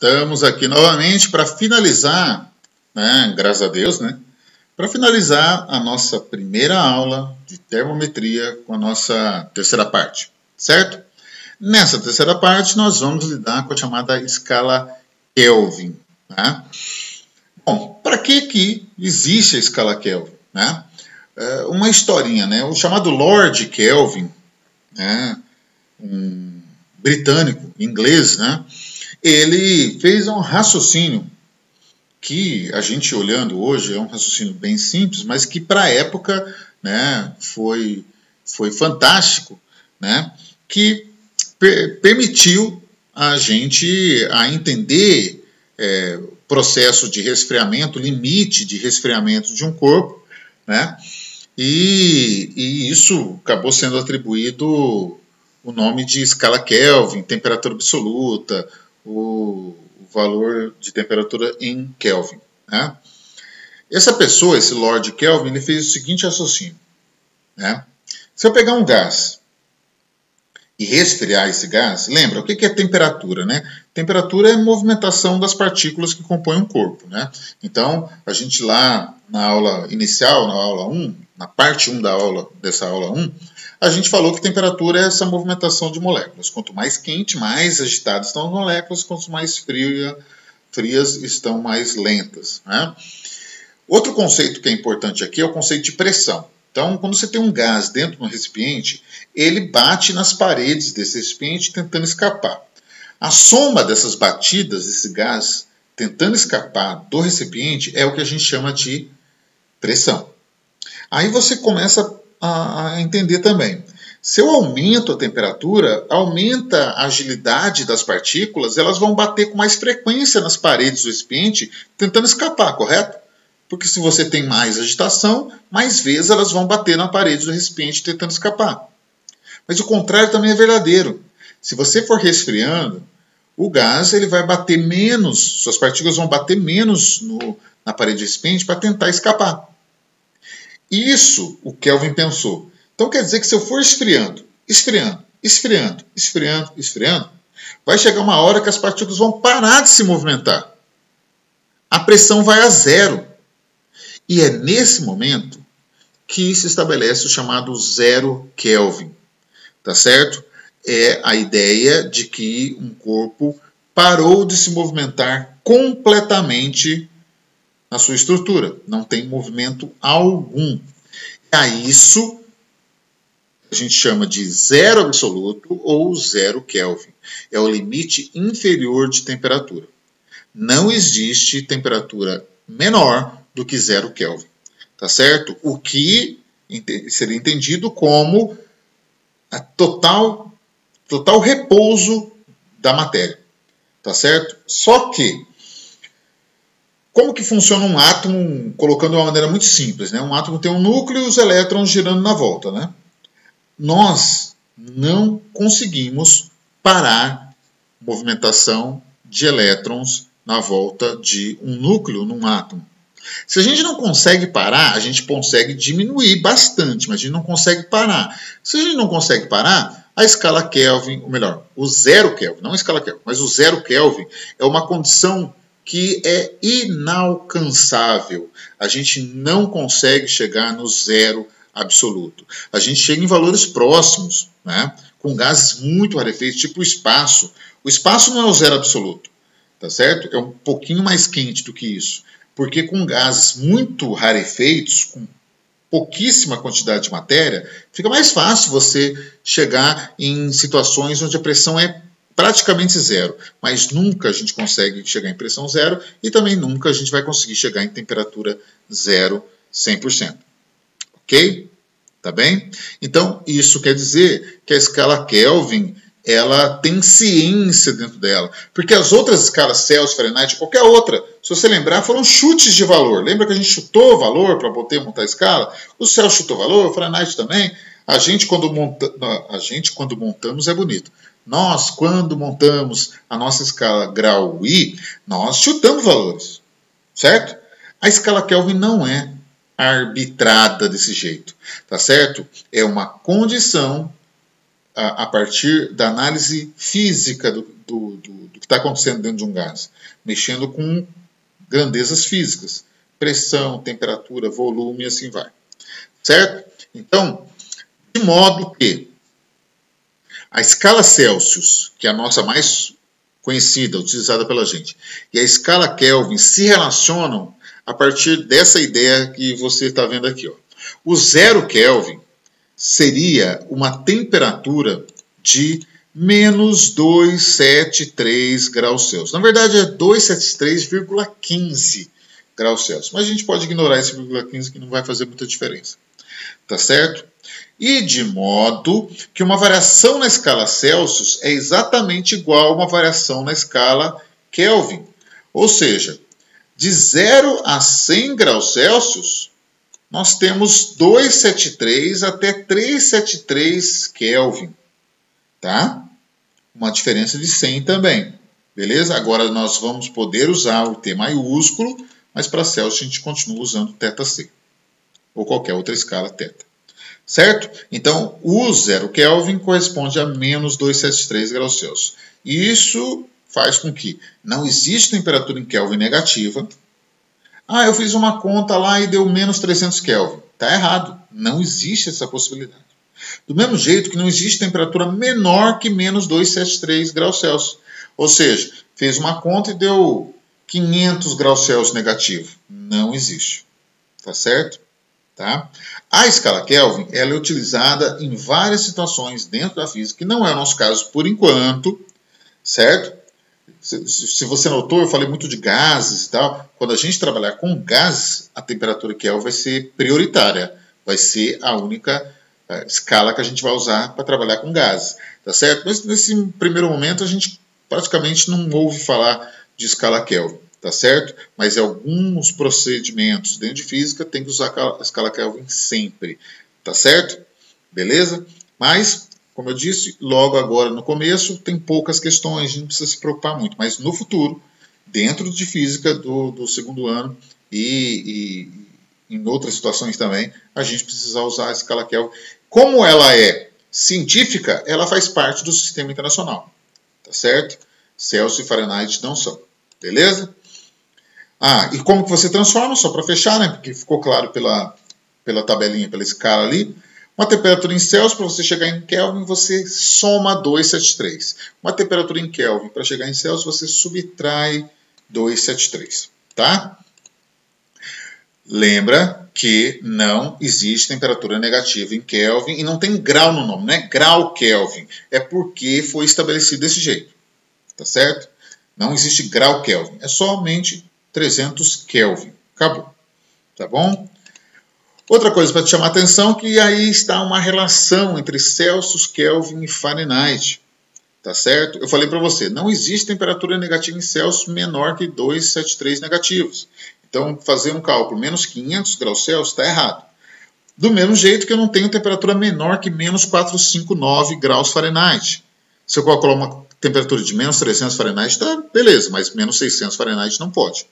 Estamos aqui novamente para finalizar, né, graças a Deus, né, para finalizar a nossa primeira aula de termometria com a nossa terceira parte, certo? Nessa terceira parte, nós vamos lidar com a chamada escala Kelvin. Né? Bom, para que existe a escala Kelvin? Né? Uma historinha, né? O chamado Lord Kelvin, né, um britânico, inglês, né? Ele fez um raciocínio que a gente olhando hoje é um raciocínio bem simples, mas que para a época, né, foi fantástico, né, que permitiu a gente a entender o processo de resfriamento, limite de resfriamento de um corpo, né, e isso acabou sendo atribuído o nome de escala Kelvin, temperatura absoluta, o valor de temperatura em Kelvin. Né? Essa pessoa, esse Lord Kelvin, ele fez o seguinte raciocínio. Né? Se eu pegar um gás e resfriar esse gás, lembra, o que é temperatura? Né? Temperatura é a movimentação das partículas que compõem um corpo. Né? Então, a gente lá na aula inicial, na aula 1, na parte 1 dessa aula 1, a gente falou que temperatura é essa movimentação de moléculas. Quanto mais quente, mais agitadas estão as moléculas, quanto mais frias estão mais lentas. Né? Outro conceito que é importante aqui é o conceito de pressão. Então, quando você tem um gás dentro de um recipiente, ele bate nas paredes desse recipiente tentando escapar. A soma dessas batidas desse gás tentando escapar do recipiente é o que a gente chama de pressão. Aí você começa a entender também. Se eu aumento a temperatura, aumenta a agilidade das partículas, elas vão bater com mais frequência nas paredes do recipiente, tentando escapar, correto? Porque se você tem mais agitação, mais vezes elas vão bater na parede do recipiente tentando escapar. Mas o contrário também é verdadeiro. Se você for resfriando, o gás ele vai bater menos, suas partículas vão bater menos na parede do recipiente para tentar escapar. Isso o Kelvin pensou. Então quer dizer que se eu for esfriando, vai chegar uma hora que as partículas vão parar de se movimentar. A pressão vai a zero. E é nesse momento que se estabelece o chamado zero Kelvin. Tá certo? É a ideia de que um corpo parou de se movimentar completamente na sua estrutura. Não tem movimento algum. A isso a gente chama de zero absoluto ou zero Kelvin. É o limite inferior de temperatura. Não existe temperatura menor do que zero Kelvin. Tá certo? O que seria entendido como a total repouso da matéria. Tá certo? Só que como que funciona um átomo, colocando de uma maneira muito simples, né? Um átomo tem um núcleo e os elétrons girando na volta, né? Nós não conseguimos parar a movimentação de elétrons na volta de um núcleo num átomo. Se a gente não consegue parar, a gente consegue diminuir bastante, mas a gente não consegue parar. Se a gente não consegue parar, a escala Kelvin, ou melhor, o zero Kelvin, não a escala Kelvin, mas o zero Kelvin é uma condição que é inalcançável. A gente não consegue chegar no zero absoluto. A gente chega em valores próximos, né, com gases muito rarefeitos, tipo o espaço. O espaço não é o zero absoluto, tá certo? É um pouquinho mais quente do que isso. Porque com gases muito rarefeitos, com pouquíssima quantidade de matéria, fica mais fácil você chegar em situações onde a pressão é praticamente zero, mas nunca a gente consegue chegar em pressão zero e também nunca a gente vai conseguir chegar em temperatura zero 100%. Ok? Tá bem? Então, isso quer dizer que a escala Kelvin ela tem ciência dentro dela. Porque as outras escalas Celsius, Fahrenheit, qualquer outra, se você lembrar, foram chutes de valor. Lembra que a gente chutou valor para poder montar a escala? O Celsius chutou valor, o Fahrenheit também. A gente, quando montamos, é bonito. Nós, quando montamos a nossa escala grau I, nós chutamos valores. Certo? A escala Kelvin não é arbitrada desse jeito. Tá certo? É uma condição a partir da análise física do que está acontecendo dentro de um gás, mexendo com grandezas físicas, pressão, temperatura, volume e assim vai. Certo? Então, de modo que a escala Celsius, que é a nossa mais conhecida, utilizada pela gente, e a escala Kelvin se relacionam a partir dessa ideia que você está vendo aqui. Ó. O 0 Kelvin seria uma temperatura de menos 273 graus Celsius. Na verdade, é 273,15 graus Celsius. Mas a gente pode ignorar esse 0,15 que não vai fazer muita diferença. Tá certo? E de modo que uma variação na escala Celsius é exatamente igual a uma variação na escala Kelvin. Ou seja, de 0 a 100 graus Celsius, nós temos 273 até 373 Kelvin. Tá? Uma diferença de 100 também. Beleza? Agora nós vamos poder usar o T maiúsculo, mas para Celsius a gente continua usando θc. Ou qualquer outra escala θ. Certo? Então, o 0 Kelvin corresponde a menos 273 graus Celsius. Isso faz com que não exista temperatura em Kelvin negativa. Ah, eu fiz uma conta lá e deu menos 300 Kelvin. Está errado. Não existe essa possibilidade. Do mesmo jeito que não existe temperatura menor que menos 273 graus Celsius. Ou seja, fez uma conta e deu 500 graus Celsius negativo. Não existe. Tá certo? Tá? A escala Kelvin ela é utilizada em várias situações dentro da física, que não é o nosso caso por enquanto, certo? Se você notou, eu falei muito de gases e tal. Quando a gente trabalhar com gases, a temperatura Kelvin vai ser prioritária, vai ser a única escala que a gente vai usar para trabalhar com gases, tá certo? Mas nesse primeiro momento a gente praticamente não ouve falar de escala Kelvin. Tá certo? Mas em alguns procedimentos dentro de física tem que usar a escala Kelvin sempre. Tá certo? Beleza? Mas, como eu disse, logo agora no começo tem poucas questões, a gente não precisa se preocupar muito. Mas no futuro, dentro de física do segundo ano e em outras situações também, a gente precisa usar a escala Kelvin. Como ela é científica, ela faz parte do sistema internacional. Tá certo? Celsius e Fahrenheit não são. Beleza? Ah, e como que você transforma? Só para fechar, né? Porque ficou claro pela tabelinha, pela escala ali. Uma temperatura em Celsius, para você chegar em Kelvin, você soma 273. Uma temperatura em Kelvin, para chegar em Celsius, você subtrai 273. Tá? Lembra que não existe temperatura negativa em Kelvin e não tem grau no nome, não é grau Kelvin. É porque foi estabelecido desse jeito. Tá certo? Não existe grau Kelvin. É somente 300 Kelvin. Acabou. Tá bom? Outra coisa para te chamar a atenção é que aí está uma relação entre Celsius, Kelvin e Fahrenheit. Tá certo? Eu falei para você, não existe temperatura negativa em Celsius menor que 273 negativos. Então, fazer um cálculo menos 500 graus Celsius está errado. Do mesmo jeito que eu não tenho temperatura menor que menos 459 graus Fahrenheit. Se eu calcular uma temperatura de menos 300 Fahrenheit, tá beleza, mas menos 600 Fahrenheit não pode.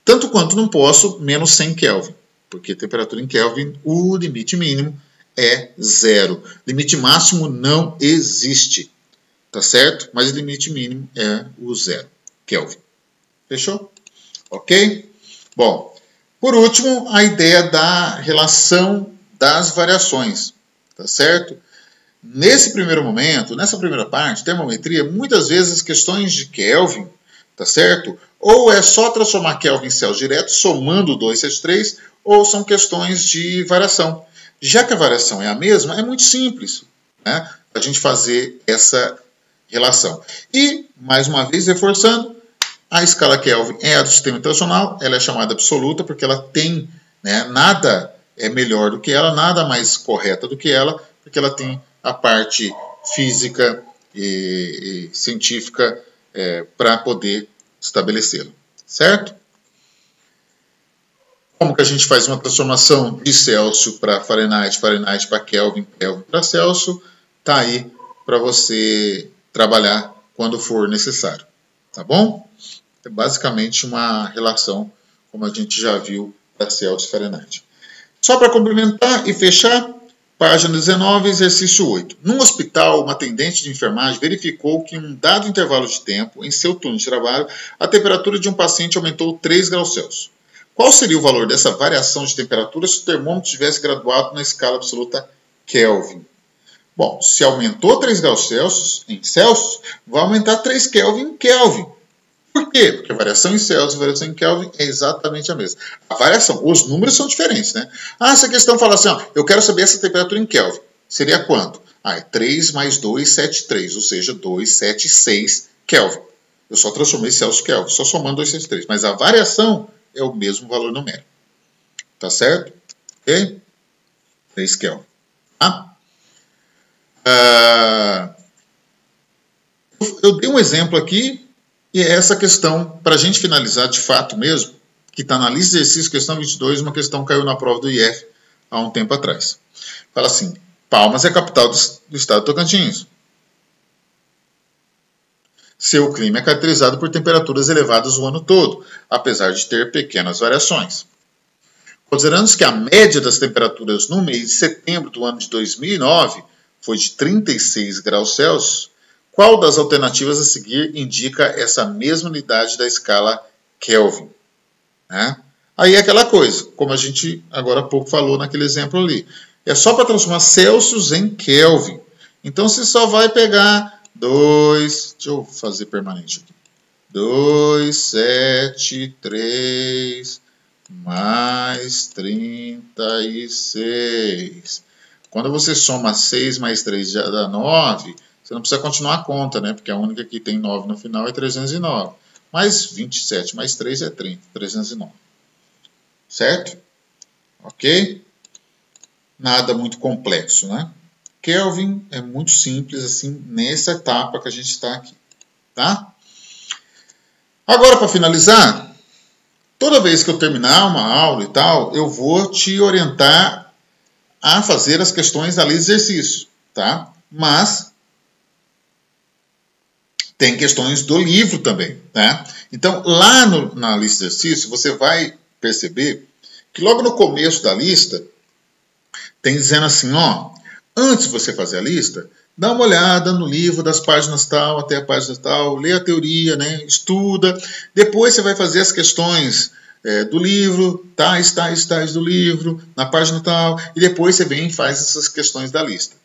Tanto quanto não posso menos 100 Kelvin, porque temperatura em Kelvin, o limite mínimo é 0. Limite máximo não existe, tá certo? Mas o limite mínimo é o 0 Kelvin. Fechou? Ok? Bom, por último, a ideia da relação das variações, tá certo? Nesse primeiro momento, nessa primeira parte, termometria, muitas vezes questões de Kelvin, tá certo? Ou é só transformar Kelvin em Celsius direto, somando 273, ou são questões de variação. Já que a variação é a mesma, é muito simples, né, a gente fazer essa relação. E, mais uma vez, reforçando, a escala Kelvin é a do sistema internacional, ela é chamada absoluta porque ela tem, né, nada é melhor do que ela, nada mais correta do que ela, porque ela tem a parte física e científica para poder estabelecê-la, certo? Como que a gente faz uma transformação de Celsius para Fahrenheit, Fahrenheit para Kelvin, Kelvin para Celsius? Está aí para você trabalhar quando for necessário, tá bom? É basicamente uma relação, como a gente já viu, para Celsius e Fahrenheit. Só para complementar e fechar, Página 19, exercício 8. Num hospital, uma atendente de enfermagem verificou que em um dado intervalo de tempo, em seu turno de trabalho, a temperatura de um paciente aumentou 3 graus Celsius. Qual seria o valor dessa variação de temperatura se o termômetro tivesse graduado na escala absoluta Kelvin? Bom, se aumentou 3 graus Celsius em Celsius, vai aumentar 3 Kelvin em Kelvin. Por quê? Porque a variação em Celsius e a variação em Kelvin é exatamente a mesma. A variação, os números são diferentes, né? Essa questão fala assim, ó, eu quero saber essa temperatura em Kelvin. Seria quanto? É 3 mais 273, ou seja, 276 Kelvin. Eu só transformei Celsius em Kelvin, só somando 273. Mas a variação é o mesmo valor numérico. Tá certo? Ok? 3 Kelvin. Tá? Eu dei um exemplo aqui. E é essa questão, para a gente finalizar de fato mesmo, que está na lista de exercícios, questão 22, uma questão caiu na prova do IF há um tempo atrás. Fala assim, Palmas é a capital do estado de Tocantins. Seu clima é caracterizado por temperaturas elevadas o ano todo, apesar de ter pequenas variações. Considerando que a média das temperaturas no mês de setembro do ano de 2009 foi de 36 graus Celsius, qual das alternativas a seguir indica essa mesma unidade da escala Kelvin? Aí é aquela coisa, como a gente agora há pouco falou naquele exemplo ali. É só para transformar Celsius em Kelvin. Então você só vai pegar 2, deixa eu fazer permanente aqui. 273 mais 36. Quando você soma 6 mais 3 já dá 9. Você não precisa continuar a conta, né? Porque a única que tem 9 no final é 309. Mas 27 mais 3 é 30, 309. Certo? Ok? Nada muito complexo, né? Kelvin é muito simples, assim, nessa etapa que a gente está aqui. Tá? Agora, para finalizar, toda vez que eu terminar uma aula e tal, eu vou te orientar a fazer as questões da lista de exercício, tá? Mas tem questões do livro também, tá? Então, lá na lista de exercício, você vai perceber que logo no começo da lista, tem dizendo assim, ó, antes de você fazer a lista, dá uma olhada no livro das páginas tal até a página tal, lê a teoria, né, estuda, depois você vai fazer as questões do livro, tais do livro, na página tal, e depois você vem e faz essas questões da lista.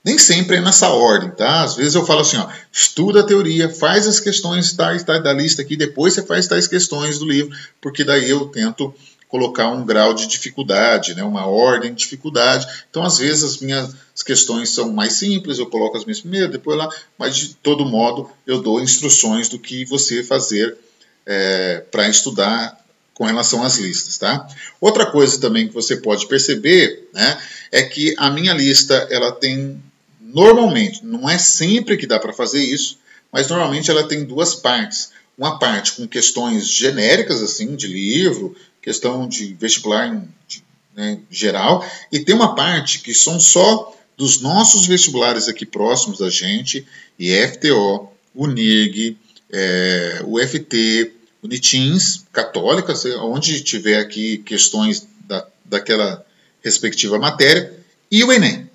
Nem sempre é nessa ordem, tá? Às vezes eu falo assim, ó, estuda a teoria, faz as questões tais da lista aqui, depois você faz tais questões do livro, porque daí eu tento colocar um grau de dificuldade, né? Uma ordem de dificuldade. Então, às vezes, as minhas questões são mais simples, eu coloco as minhas primeiro, depois lá, mas de todo modo eu dou instruções do que você fazer para estudar com relação às listas, tá? Outra coisa também que você pode perceber, né, é que a minha lista, ela tem, normalmente, não é sempre que dá para fazer isso, mas normalmente ela tem duas partes. Uma parte com questões genéricas, assim, de livro, questão de vestibular né, geral, e tem uma parte que são só dos nossos vestibulares aqui próximos da gente, IFTO, UNIRG, UFT, Unitins, Católica, onde tiver aqui questões daquela respectiva matéria, e o Enem,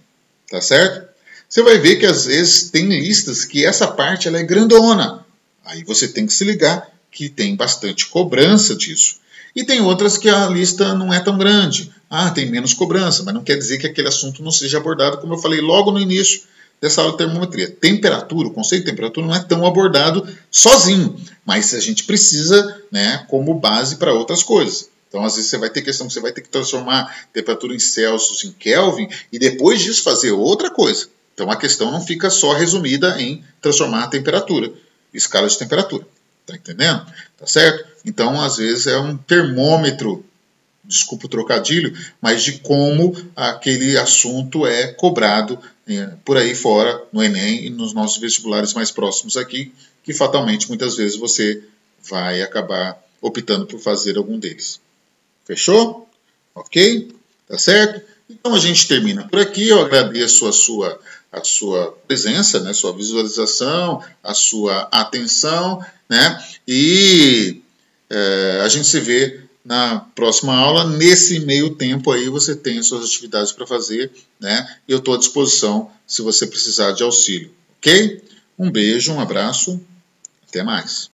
tá certo? Você vai ver que às vezes tem listas que essa parte ela é grandona, aí você tem que se ligar que tem bastante cobrança disso. E tem outras que a lista não é tão grande, tem menos cobrança, mas não quer dizer que aquele assunto não seja abordado, como eu falei logo no início dessa aula de termometria. Temperatura, o conceito de temperatura não é tão abordado sozinho, mas a gente precisa, né, como base para outras coisas. Então, às vezes, você vai ter questão que você vai ter que transformar temperatura em Celsius em Kelvin e depois disso fazer outra coisa. Então, a questão não fica só resumida em transformar a temperatura, escala de temperatura. Tá entendendo? Tá certo? Então, às vezes, é um termômetro, desculpa o trocadilho, mas de como aquele assunto é cobrado por aí fora, no Enem e nos nossos vestibulares mais próximos aqui, que fatalmente, muitas vezes, você vai acabar optando por fazer algum deles. Fechou? Ok? Tá certo? Então, a gente termina por aqui. Eu agradeço a sua presença, né, sua visualização, a sua atenção, né, e a gente se vê na próxima aula. Nesse meio tempo aí você tem suas atividades para fazer, né? E eu estou à disposição se você precisar de auxílio, ok? Um beijo, um abraço, até mais.